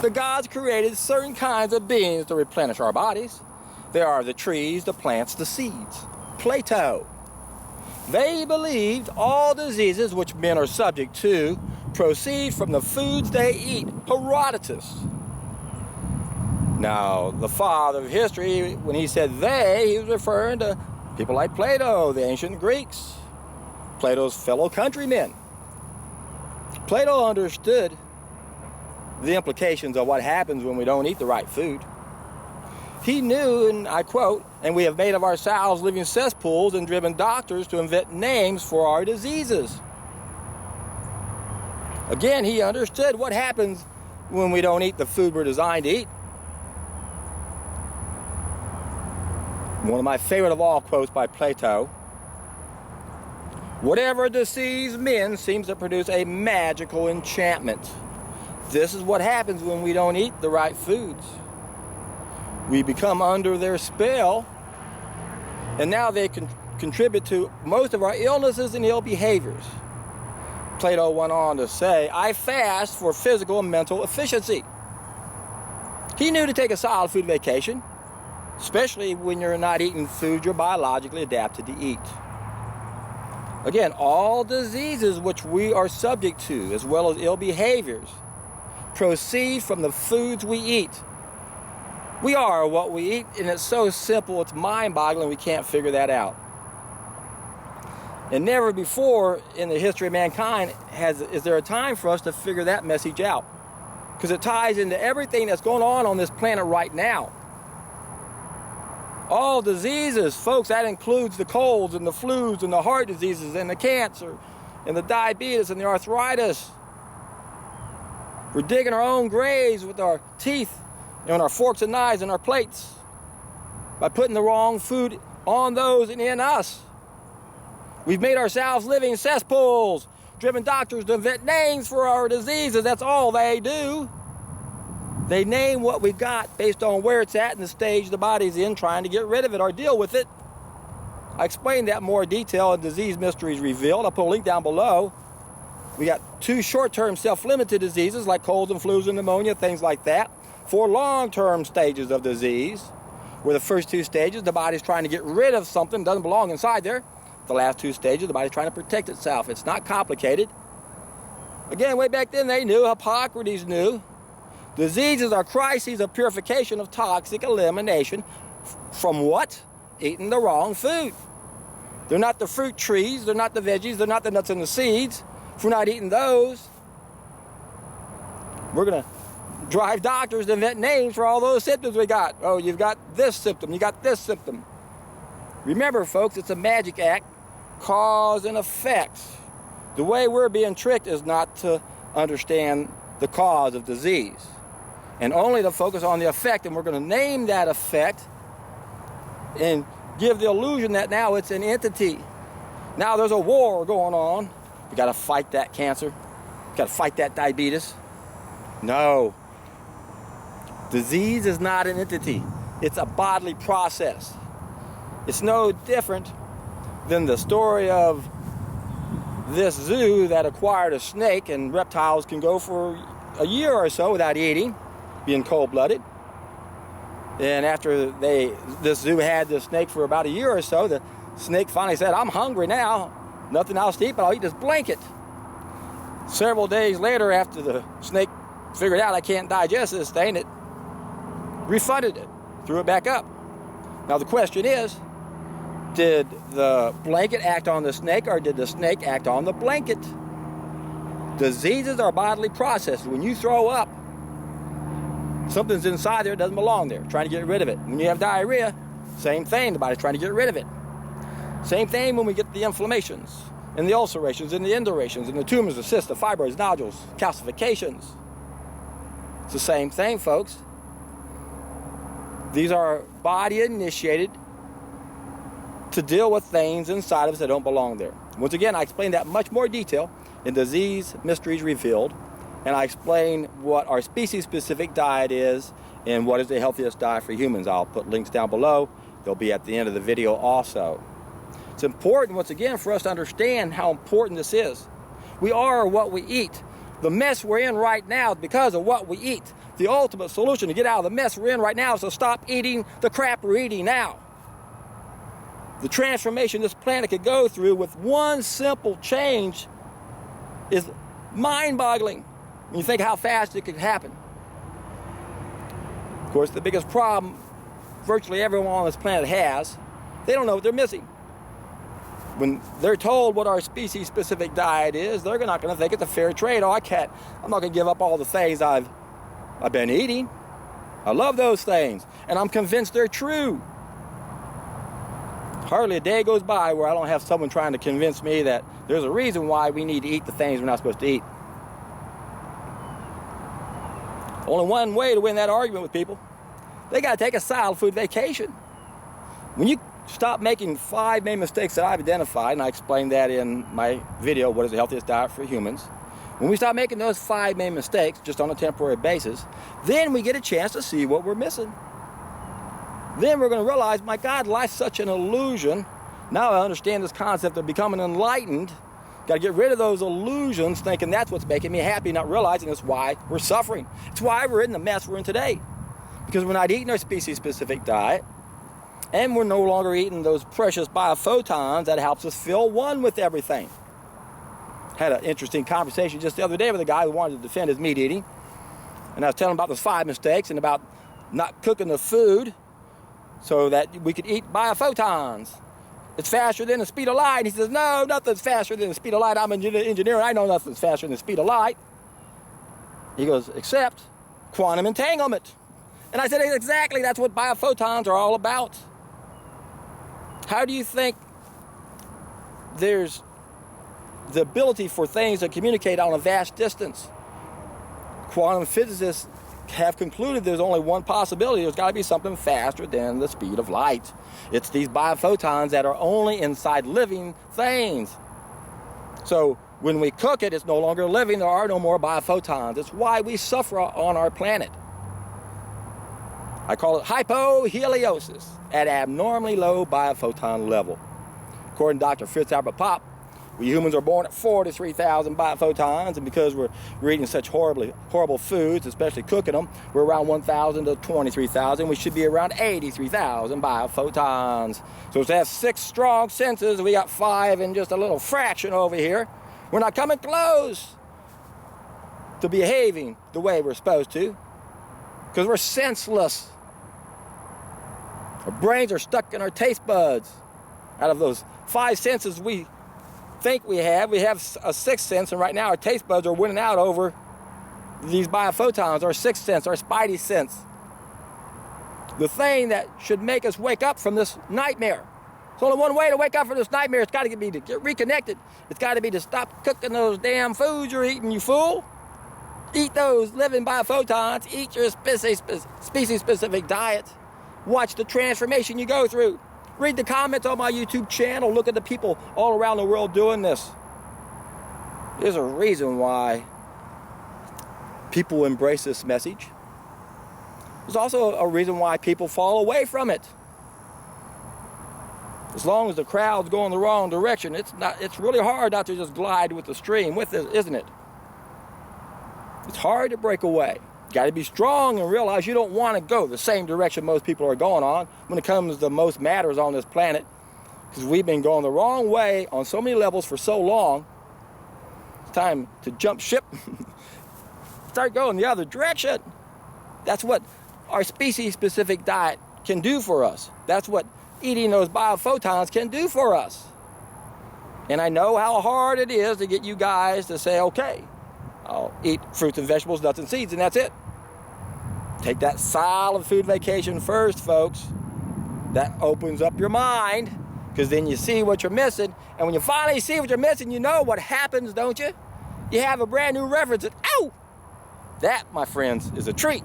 the gods created certain kinds of beings to replenish our bodies. There are the trees, the plants, the seeds. Plato. They believed all diseases which men are subject to proceed from the foods they eat. Herodotus. Now, the father of history, when he said they, he was referring to people like Plato, the ancient Greeks, Plato's fellow countrymen. Plato understood the implications of what happens when we don't eat the right food. He knew, and I quote, "And we have made of ourselves living cesspools and driven doctors to invent names for our diseases." Again, he understood what happens when we don't eat the food we're designed to eat. One of my favorite of all quotes by Plato: "Whatever deceives men seems to produce a magical enchantment." This is what happens when we don't eat the right foods. We become under their spell, and now they contribute to most of our illnesses and ill behaviors. Plato went on to say, "I fast for physical and mental efficiency." He knew to take a solid food vacation, especially when you're not eating food you're biologically adapted to eat. Again, all diseases which we are subject to, as well as ill behaviors, proceed from the foods we eat. We are what we eat, and it's so simple, it's mind-boggling, we can't figure that out. And never before in the history of mankind is there a time for us to figure that message out, because it ties into everything that's going on this planet right now. All diseases, folks, that includes the colds and the flus and the heart diseases and the cancer and the diabetes and the arthritis. We're digging our own graves with our teeth and our forks and knives and our plates by putting the wrong food on those and in us. We've made ourselves living cesspools, driven doctors to invent names for our diseases. That's all they do. They name what we've got based on where it's at and the stage the body's in, trying to get rid of it or deal with it. I explained that in more detail in Disease Mysteries Revealed. I'll put a link down below. We got 2 short-term self-limited diseases like colds and flus and pneumonia, things like that. 4 long-term stages of disease, where the first 2 stages, the body's trying to get rid of something that doesn't belong inside there. The last 2 stages, the body's trying to protect itself. It's not complicated. Again, way back then they knew, Hippocrates knew. Diseases are crises of purification of toxic elimination from what? Eating the wrong food. They're not the fruit trees, they're not the veggies, they're not the nuts and the seeds. If we're not eating those, we're going to drive doctors to invent names for all those symptoms we got. Oh, you've got this symptom, you got this symptom. Remember, folks, it's a magic act, cause and effect. The way we're being tricked is not to understand the cause of disease, and only to focus on the effect, and we're going to name that effect and give the illusion that now it's an entity. Now there's a war going on. We got to fight that cancer. We got to fight that diabetes. No. Disease is not an entity. It's a bodily process. It's no different than the story of this zoo that acquired a snake, and reptiles can go for a year or so without eating, being cold-blooded. And after this zoo had the snake for about a year or so, the snake finally said, "I'm hungry now. Nothing else to eat, but I'll eat this blanket." Several days later, after the snake figured out I can't digest this thing, it refunded it, threw it back up. Now the question is, did the blanket act on the snake, or did the snake act on the blanket? Diseases are bodily processes. When you throw up, something's inside there that doesn't belong there, trying to get rid of it. When you have diarrhea, same thing, the body's trying to get rid of it. Same thing when we get the inflammations, and the ulcerations, and the indurations, and the tumors, the cysts, the fibroids, nodules, calcifications. It's the same thing, folks. These are body-initiated to deal with things inside of us that don't belong there. Once again, I explained that in much more detail in Disease Mysteries Revealed, and I explain what our species-specific diet is and what is the healthiest diet for humans. I'll put links down below. They'll be at the end of the video also. It's important, once again, for us to understand how important this is. We are what we eat. The mess we're in right now is because of what we eat. The ultimate solution to get out of the mess we're in right now is to stop eating the crap we're eating now. The transformation this planet could go through with one simple change is mind-boggling when you think how fast it could happen. Of course, the biggest problem virtually everyone on this planet has, they don't know what they're missing. When they're told what our species-specific diet is, they're not going to think it's a fair trade. Oh, I'm not going to give up all the things I've been eating. I love those things, and I'm convinced they're true. Hardly a day goes by where I don't have someone trying to convince me that there's a reason why we need to eat the things we're not supposed to eat. Only one way to win that argument with people. They got to take a solid food vacation. When you stop making 5 main mistakes that I've identified, and I explained that in my video, What is the Healthiest Diet for Humans? When we stop making those 5 main mistakes just on a temporary basis, then we get a chance to see what we're missing. Then we're going to realize, my God, life's such an illusion. Now I understand this concept of becoming enlightened. Got to get rid of those illusions, thinking that's what's making me happy, not realizing it's why we're suffering. It's why we're in the mess we're in today. Because we're not eating our species-specific diet, and we're no longer eating those precious biophotons that helps us feel one with everything. Had an interesting conversation just the other day with a guy who wanted to defend his meat eating. And I was telling him about those 5 mistakes and about not cooking the food so that we could eat biophotons. It's faster than the speed of light. And he says, no, nothing's faster than the speed of light. I'm an engineer, and I know nothing's faster than the speed of light. He goes, except quantum entanglement. And I said, exactly, that's what biophotons are all about. How do you think there's the ability for things to communicate on a vast distance? Quantum physicists have concluded there's only one possibility. There's got to be something faster than the speed of light. It's these biophotons that are only inside living things. So when we cook it, it's no longer living. There are no more biophotons. It's why we suffer on our planet. I call it hypoheliosis, at abnormally low biophoton level. According to Dr. Fritz Albert Popp, we humans are born at 4 to 3,000 biophotons, and because we're eating such horrible foods, especially cooking them, we're around 1,000 to 23,000. We should be around 83,000 biophotons. So to have 6 strong senses, we got 5 and just a little fraction over here. We're not coming close to behaving the way we're supposed to, because we're senseless. Our brains are stuck in our taste buds. Out of those 5 senses we think we have a 6th sense, and right now our taste buds are winning out over these biophotons, our 6th sense, our spidey sense. The thing that should make us wake up from this nightmare. There's only one way to wake up from this nightmare. It's got to be to get reconnected. It's got to be to stop cooking those damn foods you're eating, you fool. Eat those living biophotons. Eat your species-specific diet. Watch the transformation you go through. Read the comments on my YouTube channel. Look at the people all around the world doing this. There's a reason why people embrace this message. There's also a reason why people fall away from it. As long as the crowd's going the wrong direction, it's really hard not to just glide with the stream with it, isn't it? It's hard to break away. You got to be strong and realize you don't want to go the same direction most people are going on when it comes to most matters on this planet, because we've been going the wrong way on so many levels for so long. It's time to jump ship. Start going the other direction. That's what our species-specific diet can do for us. That's what eating those biophotons can do for us. And I know how hard it is to get you guys to say, okay, I'll eat fruits and vegetables, nuts and seeds, and that's it. Take that solid food vacation first, folks. That opens up your mind, because then you see what you're missing. And when you finally see what you're missing, you know what happens, don't you? You have a brand new reference. And, ow! That, my friends, is a treat.